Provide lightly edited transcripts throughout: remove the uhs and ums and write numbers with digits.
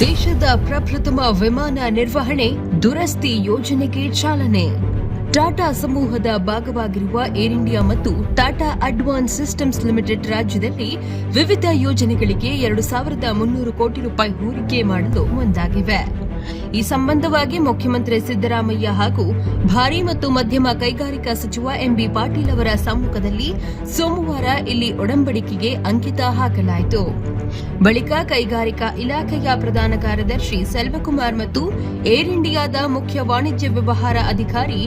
ದೇಶದ ಪ್ರಪ್ರಥಮ ವಿಮಾನ ನಿರ್ವಹಣೆ ದುರಸ್ತಿ ಯೋಜನೆಗೆ ಚಾಲನೆ. ಟಾಟಾ ಸಮೂಹದ ಭಾಗವಾಗಿರುವ ಏರ್ ಇಂಡಿಯಾ ಮತ್ತು ಟಾಟಾ ಅಡ್ವಾನ್ಸ್ ಸಿಸ್ಟಮ್ಸ್ ಲಿಮಿಟೆಡ್ ರಾಜ್ಯದಲ್ಲಿ ವಿವಿಧ ಯೋಜನೆಗಳಿಗೆ 2,300 ಕೋಟಿ ರೂಪಾಯಿ ಹೂಡಿಕೆ ಮಾಡಲು ಮುಂದಾಗಿವೆ. ಈ ಸಂಬಂಧವಾಗಿ ಮುಖ್ಯಮಂತ್ರಿ ಸಿದ್ದರಾಮಯ್ಯ ಹಾಗೂ ಭಾರಿ ಮತ್ತು ಮಧ್ಯಮ ಕೈಗಾರಿಕಾ ಸಚಿವ ಎಂಬಿ ಪಾಟೀಲ್ ಅವರ ಸಮ್ಮುಖದಲ್ಲಿ ಸೋಮವಾರ ಇಲ್ಲಿ ಒಡಂಬಡಿಕೆಗೆ ಅಂಕಿತ ಹಾಕಲಾಯಿತು. ಬಳಿಕ ಕೈಗಾರಿಕಾ ಇಲಾಖೆಯ ಪ್ರಧಾನ ಕಾರ್ಯದರ್ಶಿ ಸೆಲ್ವಕುಮಾರ್ ಮತ್ತು ಏರ್ ಇಂಡಿಯಾದ ಮುಖ್ಯ ವಾಣಿಜ್ಯ ವ್ಯವಹಾರ ಅಧಿಕಾರಿ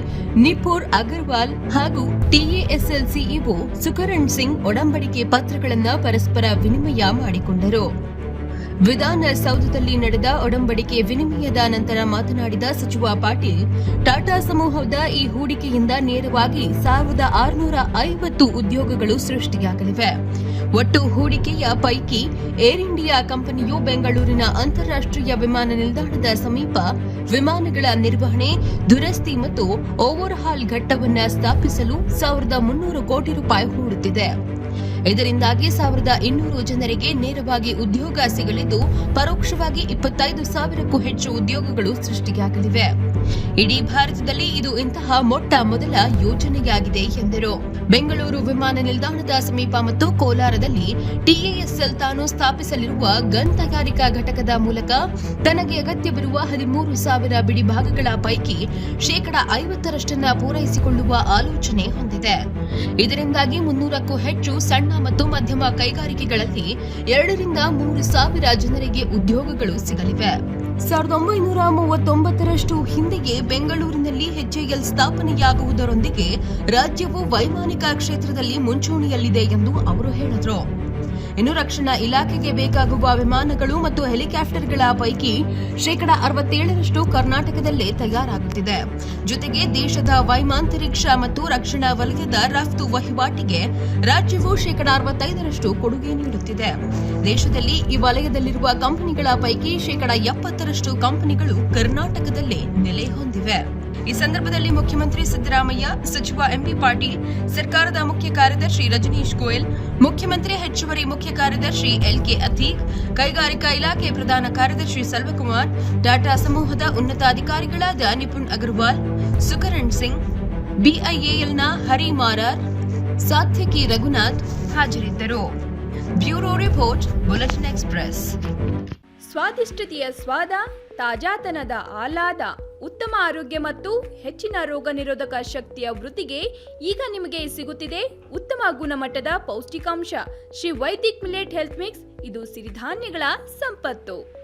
ನಿಪುರ್ ಅಗರ್ವಾಲ್ ಹಾಗೂ ಟಿಎಎಸ್ಎಲ್ ಸಿಇಒ ಸುಕರಣ್ ಸಿಂಗ್ ಒಡಂಬಡಿಕೆ ಪತ್ರಗಳನ್ನು ಪರಸ್ಪರ ವಿನಿಮಯ ಮಾಡಿಕೊಂಡರು. ವಿಧಾನಸೌಧದಲ್ಲಿ ನಡೆದ ಒಡಂಬಡಿಕೆ ವಿನಿಮಯದ ನಂತರ ಮಾತನಾಡಿದ ಸಚಿವ ಪಾಟೀಲ್, ಟಾಟಾ ಸಮೂಹದ ಈ ಹೂಡಿಕೆಯಿಂದ ನೇರವಾಗಿ 1,650 ಉದ್ಯೋಗಗಳು ಸೃಷ್ಟಿಯಾಗಲಿವೆ. ಒಟ್ಟು ಹೂಡಿಕೆಯ ಪೈಕಿ ಏರ್ ಇಂಡಿಯಾ ಕಂಪನಿಯು ಬೆಂಗಳೂರಿನ ಅಂತಾರಾಷ್ಟೀಯ ವಿಮಾನ ನಿಲ್ದಾಣದ ಸಮೀಪ ವಿಮಾನಗಳ ನಿರ್ವಹಣೆ, ದುರಸ್ತಿ ಮತ್ತು ಓವರ್ಹಾಲ್ ಘಟ್ಟವನ್ನು ಸ್ಥಾಪಿಸಲು 1,300 ಕೋಟಿ ರೂಪಾಯಿ ಹೂಡುತ್ತಿದೆ. ಇದರಿಂದಾಗಿ 1,200 ಜನರಿಗೆ ನೇರವಾಗಿ ಉದ್ಯೋಗ ಸಿಗಲಿದ್ದು, ಪರೋಕ್ಷವಾಗಿ 25,000ಕ್ಕೂ ಹೆಚ್ಚು ಉದ್ಯೋಗಗಳು ಸೃಷ್ಟಿಯಾಗಲಿವೆ. ಇಡೀ ಭಾರತದಲ್ಲಿ ಇದು ಇಂತಹ ಮೊಟ್ಟ ಮೊದಲ ಯೋಜನೆಯಾಗಿದೆ ಎಂದರು. ಬೆಂಗಳೂರು ವಿಮಾನ ನಿಲ್ದಾಣದ ಸಮೀಪ ಮತ್ತು ಕೋಲಾರದಲ್ಲಿ ಟಿಎಎಸ್ಎಲ್ ತಾನು ಸ್ಥಾಪಿಸಲಿರುವ ಗನ್ ತಯಾರಿಕಾ ಘಟಕದ ಮೂಲಕ ತನಗೆ ಅಗತ್ಯವಿರುವ 13,000 ಬಿಡಿ ಭಾಗಗಳ ಪೈಕಿ 50% ಪೂರೈಸಿಕೊಳ್ಳುವ ಆಲೋಚನೆ ಹೊಂದಿದೆ. ಇದರಿಂದಾಗಿ 300ಕ್ಕೂ ಹೆಚ್ಚು ಸಣ್ಣ ಮತ್ತು ಮಧ್ಯಮ ಕೈಗಾರಿಕೆಗಳಲ್ಲಿ 2,000-3,000 ಜನರಿಗೆ ಉದ್ಯೋಗಗಳು ಸಿಗಲಿವೆ. 1939ರಷ್ಟು ಹಿಂದೆಯೇ ಬೆಂಗಳೂರಿನಲ್ಲಿ ಎಚ್ಎಎಲ್ ಸ್ಥಾಪನೆಯಾಗುವುದರೊಂದಿಗೆ ರಾಜ್ಯವು ವೈಮಾನಿಕ ಕ್ಷೇತ್ರದಲ್ಲಿ ಮುಂಚೂಣಿಯಲ್ಲಿದೆ ಎಂದು ಅವರು ಹೇಳಿದರು. ಇನ್ನು ರಕ್ಷಣಾ ಇಲಾಖೆಗೆ ಬೇಕಾಗುವ ವಿಮಾನಗಳು ಮತ್ತು ಹೆಲಿಕಾಪ್ಟರ್ಗಳ ಪೈಕಿ 67% ಕರ್ನಾಟಕದಲ್ಲೇ ತಯಾರಾಗುತ್ತಿದೆ. ಜೊತೆಗೆ ದೇಶದ ವೈಮಾಂತರಿಕ್ಷ ಮತ್ತು ರಕ್ಷಣಾ ವಲಯದ ರಫ್ತು ವಹಿವಾಟಿಗೆ ರಾಜ್ಯವು 65% ಕೊಡುಗೆ ನೀಡುತ್ತಿದೆ. ದೇಶದಲ್ಲಿ ಈ ವಲಯದಲ್ಲಿರುವ ಕಂಪನಿಗಳ ಪೈಕಿ 70% ಕಂಪನಿಗಳು ಕರ್ನಾಟಕದಲ್ಲೇ ನೆಲೆ ಹೊಂದಿವೆ. ಈ ಸಂದರ್ಭದಲ್ಲಿ ಮುಖ್ಯಮಂತ್ರಿ ಸಿದ್ದರಾಮಯ್ಯ, ಸಚಿವ ಎಂಬಿ ಪಾಟೀಲ್, ಸರ್ಕಾರದ ಮುಖ್ಯ ಕಾರ್ಯದರ್ಶಿ ರಜನೀಶ್ ಗೋಯಲ್, ಮುಖ್ಯಮಂತ್ರಿ ಹೆಚ್ಚುವರಿ ಮುಖ್ಯ ಕಾರ್ಯದರ್ಶಿ ಎಲ್ಕೆ ಅತೀಕ್, ಕೈಗಾರಿಕಾ ಇಲಾಖೆ ಪ್ರಧಾನ ಕಾರ್ಯದರ್ಶಿ ಸೆಲ್ವಕುಮಾರ್, ಟಾಟಾ ಸಮೂಹದ ಉನ್ನತ ಅಧಿಕಾರಿಗಳಾದ ನಿಪುಣ್ ಅಗರ್ವಾಲ್, ಸುಕರಣ್ ಸಿಂಗ್, ಬಿಐಎಎಲ್ನ ಹರಿ ಮಾರಾರ್, ಸಾತ್ಯಕಿ ರಘುನಾಥ್ ಹಾಜರಿದ್ದರು. Bureau report, bulletin express. ಸ್ವಾದಿಷ್ಟತೆಯ ಸ್ವಾದ, ತಾಜಾತನದ ಆಹ್ಲಾದ, ಉತ್ತಮ ಆರೋಗ್ಯ ಮತ್ತು ಹೆಚ್ಚಿನ ರೋಗ ನಿರೋಧಕ ಶಕ್ತಿಯ ವೃದ್ಧಿಗೆ ಈಗ ನಿಮಗೆ ಸಿಗುತ್ತಿದೆ ಉತ್ತಮ ಗುಣಮಟ್ಟದ ಪೌಷ್ಟಿಕಾಂಶ Shri Vaidik millet health mix. ಇದು ಸಿರಿಧಾನ್ಯಗಳ ಸಂಪತ್ತು.